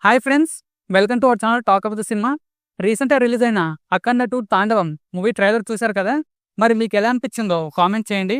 Hi friends, welcome to our channel talk of the cinema. రీసెంట్గా release అయిన అఖండ 2 తాండవం movie trailer చూశారు కదా. మరి మీకు ఎలా అనిపించిందో కామెంట్ చేయండి.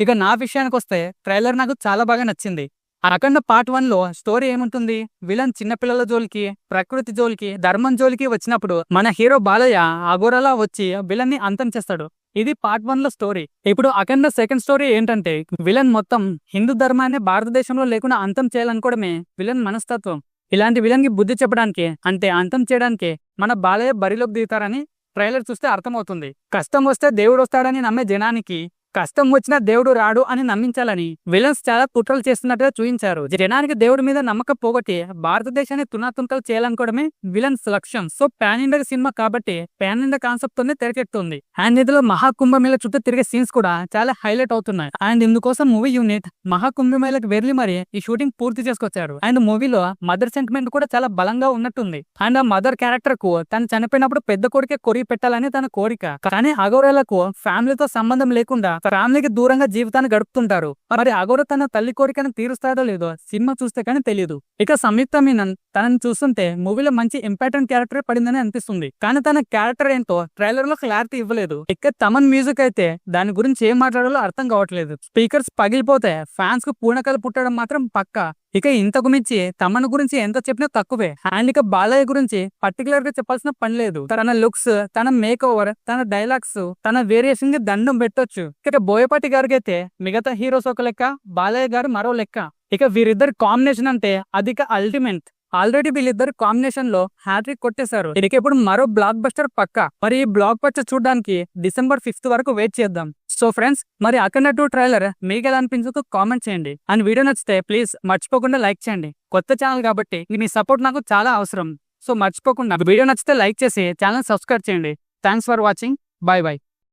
ఇక నా విషయానికి వస్తే ట్రైలర్ నాకు చాలా బాగా నచ్చింది. అఖండ పార్ట్ 1లో స్టోరీ ఏముంటుంది, విలన్ చిన్నపిల్లల జోలికి, ప్రకృతి జోలికి, ధర్మం జోలికి వచ్చినప్పుడు మన హీరో బాలయ్య అఘోరలా వచ్చి విలన్ ని అంతం చేస్తాడు. ఇది పార్ట్ 1లో స్టోరీ. ఇప్పుడు అఖండ సెకండ్ స్టోరీ ఏంటంటే విలన్ మొత్తం హిందూ ధర్మాన్ని భారతదేశంలో లేకుండా అంతం చేయాలనుకోవడమే విలన్ మనస్తత్వం. ఇలాంటి విలన్ కి బుద్ధి చెప్పడానికి అంటే అంతం చేయడానికి మన బాలయ్య బరిలోకి దిగుతారని ట్రైలర్ చూస్తే అర్థమవుతుంది. కష్టం వస్తే దేవుడు వస్తాడని నమ్మే జనానికి కష్టం వచ్చినా దేవుడు రాడు అని నమ్మించాలని విలన్స్ చాలా కుట్రలు చేస్తున్నట్టుగా చూపించారు. జనానికి దేవుడి మీద నమ్మకం పోగొట్టి భారతదేశాన్ని తునాతుంతలు చేయాలనుకోవడమే విలన్స్ లక్ష్యం. సో పాన్ ఇండియా సినిమా కాబట్టి పాన్ ఇండియా కాన్సెప్ట్ తోనే తెరకెక్కుతుంది. అండ్ ఇందులో మహాకుంభమేళ చుట్టూ తిరిగే సీన్స్ కూడా చాలా హైలైట్ అవుతున్నాయి. అండ్ ఇందుకోసం మూవీ యూనిట్ మహాకుంభమేళకు వెళ్లి మరి ఈ షూటింగ్ పూర్తి చేసుకొచ్చారు. అండ్ మూవీలో మదర్ సెంటిమెంట్ కూడా చాలా బలంగా ఉన్నట్టుంది. అండ్ ఆ మదర్ క్యారెక్టర్ కు తను చనిపోయినప్పుడు పెద్ద కొడుకే కొరిగి పెట్టాలని తన కోరిక. కానీ అఘోరాలకు ఫ్యామిలీతో సంబంధం లేకుండా ఫ్యామిలీకి దూరంగా జీవితాన్ని గడుపుతుంటారు. మరి అఘోర తన తల్లి కోరికను తీరుస్తాడో లేదో సినిమా చూస్తే కానీ తెలియదు. ఇక సంయుక్త మీనన్ తనని చూస్తుంటే మూవీలో మంచి ఇంపార్టెంట్ క్యారెక్టర్ పడిందని అనిపిస్తుంది. కానీ తన క్యారెక్టర్ ఏంటో ట్రైలర్ లో క్లారిటీ ఇవ్వలేదు. ఇక తమన్ మ్యూజిక్ అయితే దాని గురించి ఏం మాట్లాడాలో అర్థం కావట్లేదు. స్పీకర్స్ పగిలిపోతే ఫ్యాన్స్ కు పూనకలు పుట్టడం మాత్రం పక్కా. ఇక ఇంతకు మించి తమన్ గురించి ఎంత చెప్పినా తక్కువే. అండ్ ఇక బాలయ్య గురించి పర్టికులర్ గా చెప్పాల్సిన పని లేదు. తన లుక్స్, తన మేక్ ఓవర్, తన డైలాగ్స్, తన వేరియేషన్ కి దండం పెట్టొచ్చు. ఇక బోయపాటి గారికి అయితే మిగతా హీరోస్ ఒక లెక్క, బాలయ్య గారు మరో లెక్క. ఇక వీరిద్దరు కాంబినేషన్ అంటే అధిక అల్టిమేట్. ఆల్రెడీ వీళ్ళిద్దరు కాంబినేషన్ లో హ్యాట్రిక్ కొట్టేశారు. ఇక ఇప్పుడు మరో బ్లాక్ బస్టర్ పక్కా. మరి ఈ బ్లాక్ బస్టర్ చూడడానికి December 5th వరకు వెయిట్ చేద్దాం. సో ఫ్రెండ్స్, మరి అఖండ 2 ట్రైలర్ మీకు ఎలా అనిపించుకో కామెంట్ చేయండి. అండ్ వీడియో నచ్చితే ప్లీజ్ మర్చిపోకుండా లైక్ చేయండి. కొత్త ఛానల్ కాబట్టి మీ సపోర్ట్ నాకు చాలా అవసరం. సో మర్చిపోకుండా వీడియో నచ్చితే లైక్ చేసి ఛానల్ సబ్స్క్రైబ్ చేయండి. Thanks for watching. By by.